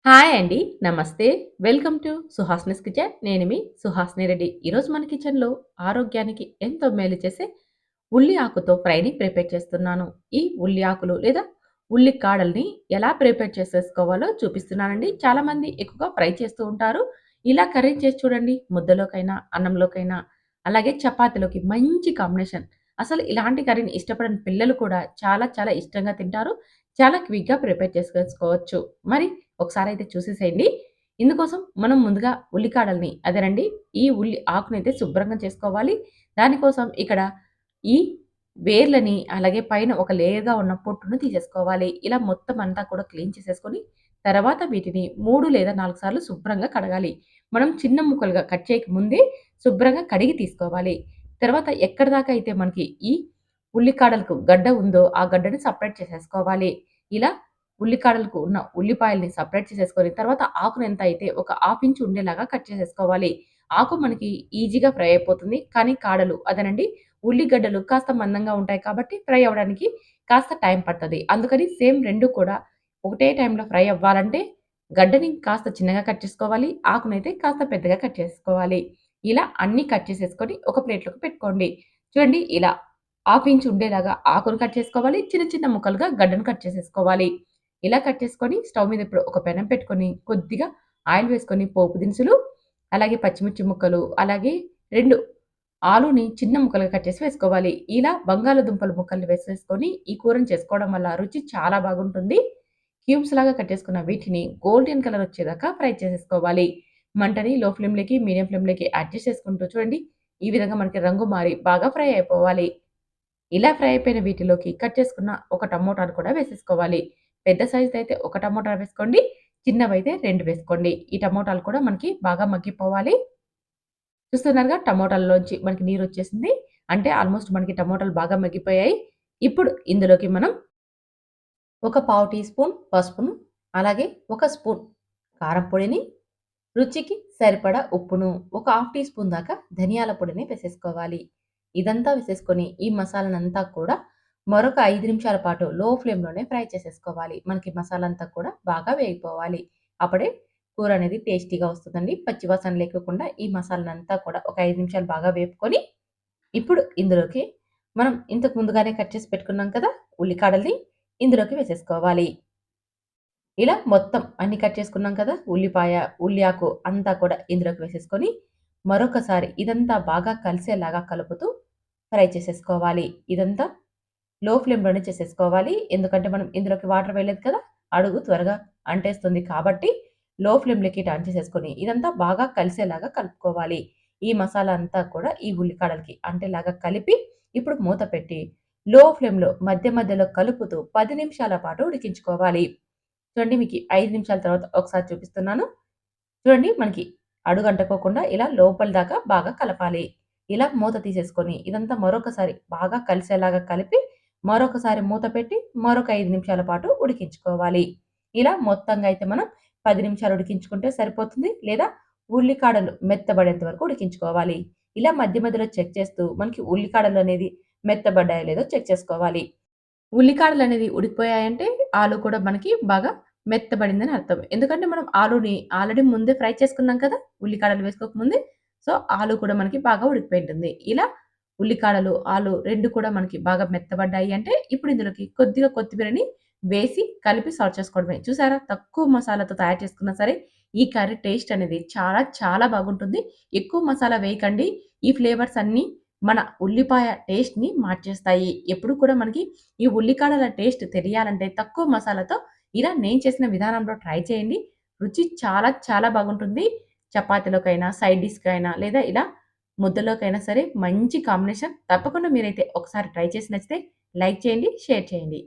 Hi అండి. నమస్తే. Welcome to Suhasini's kitchen. నేను మీ సుహాసిని రెడ్డి. ఈరోజు మన కిచెన్‌లో ఆరోగ్యానికి ఎంతో మేలు చేసే ఉల్లి ఆకుతో ఫ్రైని ప్రిపేర్ చేస్తున్నాను. ఈ ఉల్లి ఆకులు లేదా ఉల్లి కాడల్ని ఎలా ప్రిపేర్ చేసేసుకోవాలో చూపిస్తున్నానండి. చాలామంది ఎక్కువగా ఫ్రై చేస్తూ ఉంటారు. ఇలా కర్రీ చేసి చూడండి. ముద్దలోకైనా, అన్నంలోకైనా, అలాగే చపాతీలోకి మంచి కాంబినేషన్. అసలు ఇలాంటి కర్రీని ఇష్టపడని పిల్లలు కూడా చాలా చాలా ఇష్టంగా తింటారు. చాలా క్విక్‌గా ప్రిపేర్ చేసేసుకోవచ్చు. మరి ఒకసారయితే చూసేసేయండి. ఇందుకోసం మనం ముందుగా ఉల్లికాడల్ని అదేనండి ఈ ఉల్లి ఆకునైతే శుభ్రంగా చేసుకోవాలి. దానికోసం ఇక్కడ ఈ వేర్లని అలాగే పైన ఒక లేయర్‌గా ఉన్న పొట్టును తీసేసుకోవాలి. ఇలా మొత్తం అంతా కూడా క్లీన్ చేసేసుకొని, తర్వాత వీటిని 3 లేదా 4 సార్లు శుభ్రంగా కడగాలి. మనం చిన్న ముక్కలుగా కట్ చేయక ముందే శుభ్రంగా కడిగి తీసుకోవాలి. తర్వాత ఎక్కడిదాకా అయితే మనకి ఈ ఉల్లికాడలకు గడ్డ ఉందో, ఆ గడ్డని సెపరేట్ చేసేసుకోవాలి. ఇలా ఉల్లికాడలకు ఉన్న ఉల్లిపాయల్ని సెపరేట్ చేసేసుకొని, తర్వాత ఆకునెంత అయితే ఒక హాఫ్ ఇంచ్ ఉండేలాగా కట్ చేసేసుకోవాలి. ఆకు మనకి ఈజీగా ఫ్రై అయిపోతుంది. కానీ కాడలు అదేనండి ఉల్లిగడ్డలు కాస్త మందంగా ఉంటాయి కాబట్టి ఫ్రై అవ్వడానికి కాస్త టైం పడతది. అందుకని సేమ్ 2 కూడా ఒకటే టైంలో ఫ్రై అవ్వాలంటే గడ్డని కాస్త చిన్నగా కట్ చేసుకోవాలి. ఆకునైతే కాస్త పెద్దగా కట్ చేసుకోవాలి. ఇలా అన్నీ కట్ చేసేసుకొని ఒక ప్లేట్‌లోకి పెట్టుకోండి. చూడండి ఇలా హాఫ్ ఇంచ్ ఉండేలాగా ఆకును కట్ చేసుకోవాలి. చిన్న చిన్న ముక్కలుగా గడ్డను కట్ చేసేసుకోవాలి. ఇలా కట్ చేసుకొని స్టవ్ మీద ఇప్పుడు ఒక పెనం పెట్టుకొని కొద్దిగా ఆయిల్ వేసుకొని పోపు దినుసులు, అలాగే పచ్చిమిర్చి ముక్కలు, అలాగే 2 ఆలుని చిన్న ముక్కలుగా కట్ చేసి వేసుకోవాలి. ఇలా బంగాళాదుంపల ముక్కల్ని వేసేసుకొని ఈ కూరని చేసుకోవడం వల్ల రుచి చాలా బాగుంటుంది. క్యూబ్స్ లాగా కట్ చేసుకున్న వీటిని గోల్డెన్ కలర్ వచ్చేదాకా ఫ్రై చేసేసుకోవాలి. మంటని లో ఫ్లేమ్‌లోకి, మీడియం ఫ్లేమ్‌లోకి అడ్జస్ట్ చేసుకుంటూ చూడండి. ఈ విధంగా మనకి రంగు మారి బాగా ఫ్రై అయిపోవాలి. ఇలా ఫ్రై అయిపోయిన వీటిలోకి కట్ చేసుకున్న ఒక టమోటాను కూడా వేసేసుకోవాలి. పెద్ద సైజ్‌దైతే ఒక టమోటా వేసుకోండి. చిన్నవైతే 2 వేసుకోండి. ఈ టమోటాలు కూడా మనకి బాగా మగ్గిపోవాలి. చూస్తున్నారుగా టమోటాల్లోంచి మనకి నీరొచ్చేసింది. అంటే ఆల్‌మోస్ట్ మనకి టమోటాలు బాగా మగ్గిపోయాయి. ఇప్పుడు ఇందులోకి మనం ఒక పావు టీ స్పూన్ పసుపును, అలాగే ఒక స్పూన్ కారం పొడిని, రుచికి సరిపడా ఉప్పును, ఒక హాఫ్ టీ స్పూన్ దాకా ధనియాల పొడిని వేసేసుకోవాలి. ఇదంతా వేసేసుకొని ఈ మసాలానంతా కూడా మరొక 5 నిమిషాల పాటు లో ఫ్లేమ్‌లోనే ఫ్రై చేసేసుకోవాలి. మనకి మసాలా అంతా కూడా బాగా వేగిపోవాలి. అప్పుడే కూర అనేది టేస్టీగా వస్తుందండి. పచ్చి వాసన లేకోకుండా ఈ మసాలానంతా కూడా ఒక 5 నిమిషాలు బాగా వేపుకొని, ఇప్పుడు ఇందులోకి మనం ఇంతకు ముందుగానే కట్ చేసి పెట్టుకున్నాం కదా! ఉల్లికాడల్ని ఇందులోకి వేసేసుకోవాలి. ఇలా మొత్తం అన్ని కట్ చేసుకున్నాం కదా! ఉల్లిపాయ, ఉల్లి ఆకు అంతా కూడా ఇందులోకి వేసేసుకొని, మరొకసారి ఇదంతా బాగా కలిసేలాగా కలుపుతూ ఫ్రై చేసేసుకోవాలి. ఇదంతా లో ఫ్లేమ్‌లోనే చేసేసుకోవాలి. ఎందుకంటే మనం ఇందులోకి వాటర్ వేయలేదు కదా! అడుగు త్వరగా అంటేస్తుంది కాబట్టి లో ఫ్లేమ్‌లోకి టర్న్ చేసేసుకొని ఇదంతా బాగా కలిసేలాగా కలుపుకోవాలి. ఈ మసాలా అంతా కూడా ఈ ఉల్లికాడలకి అంటేలాగా కలిపి ఇప్పుడు మూత పెట్టి లో ఫ్లేమ్‌లో మధ్య మధ్యలో కలుపుతూ 10 నిమిషాల పాటు ఉడికించుకోవాలి. చూడండి మీకు 5 నిమిషాల తర్వాత ఒకసారి చూపిస్తున్నాను. చూడండి మనకి అడుగంటుకోకుండా ఇలా లోపల దాకా బాగా కలపాలి. ఇలా మూత తీసేసుకొని ఇదంతా మరొకసారి బాగా కలిసేలాగా కలిపి, మరొకసారి మూత పెట్టి మరొక 5 నిమిషాల పాటు ఉడికించుకోవాలి. ఇలా మొత్తంగా అయితే మనం 10 నిమిషాలు ఉడికించుకుంటే సరిపోతుంది. లేదా ఉల్లికాడలు మెత్తబడేంత వరకు ఉడికించుకోవాలి. ఇలా మధ్య మధ్యలో చెక్ చేస్తూ మనకి ఉల్లికాడలు అనేది మెత్తబడ్డాయో లేదో చెక్ చేసుకోవాలి. ఉల్లికాడలనేది ఉడికిపోయాయంటే, ఆలు కూడా మనకి బాగా మెత్తబడిందని అర్థం. ఎందుకంటే, మనం ఆలుని ఆల్రెడీ ముందే ఫ్రై చేసుకున్నాం కదా! ఉల్లికాడలు వేసుకోక ముందే. సో, ఆలు కూడా మనకి బాగా ఉడికిపోయి ఉంటుంది. ఇలా ఉల్లికాడలు, ఆలు 2 కూడా మనకి బాగా మెత్తబడ్డాయి అంటే, ఇప్పుడు ఇందులోకి కొద్దిగా కొత్తిమీరని వేసి కలిపి సర్వ్ చేసుకోవడమే. చూసారా? తక్కువ మసాలాతో తయారు చేసుకున్నా సరే, ఈ కర్రీ టేస్ట్ అనేది చాలా చాలా బాగుంటుంది. ఎక్కువ మసాలా వేయకండి. ఈ ఫ్లేవర్స్ అన్నీ మన ఉల్లిపాయ టేస్ట్‌ని మార్చేస్తాయి. ఎప్పుడు కూడా మనకి ఈ ఉల్లికాడల టేస్ట్ తెలియాలంటే తక్కువ మసాలాతో ఇలా నేను చేసిన విధానంలో ట్రై చేయండి. రుచి చాలా చాలా బాగుంటుంది. చపాతీలోకైనా, సైడ్ డిష్‌కైనా లేదా ఇలా ముద్దలోకైనా సరే మంచి కాంబినేషన్. తప్పకుండా మీరైతే ఒకసారి ట్రై చేసి నచ్చితే లైక్ చేయండి, షేర్ చేయండి.